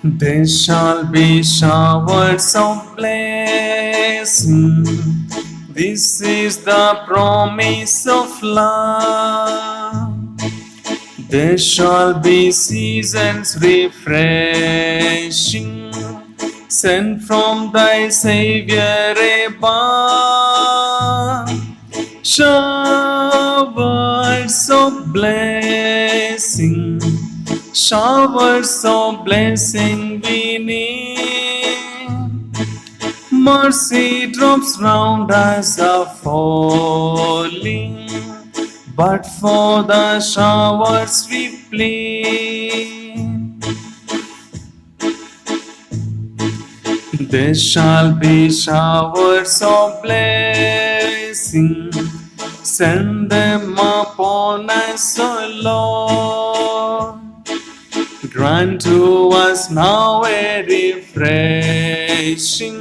There shall be showers of blessing. This is the promise of love. There shall be seasons refreshing, sent from thy Savior above. Showers of blessing, showers of blessing we need. Mercy drops round us are falling, but for the showers we plead. There shall be showers of blessing, send them upon us, O Lord. Grant to us now a refreshing.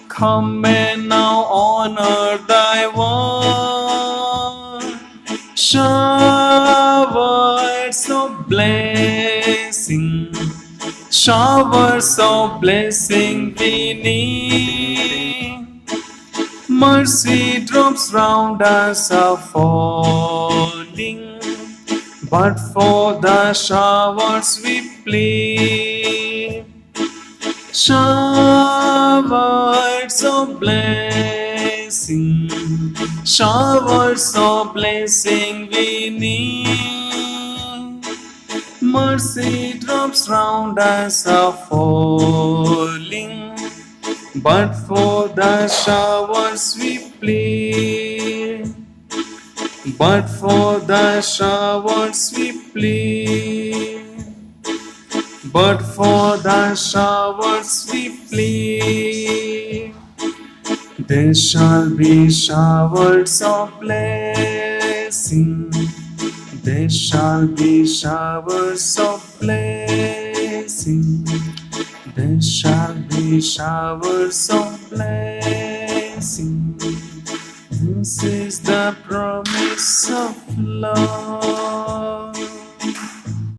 Come and now honor thy word. Showers of blessing, showers of blessing we need. Mercy drops round us are falling, but for the showers we plead. Showers of blessing, showers of blessing we need. Mercy drops round us are falling, but for the showers we plead. But for the showers we plead. But for the showers we plead. There shall be showers of blessing. There shall be showers of blessing. There shall be showers of blessing. This is the promise of love.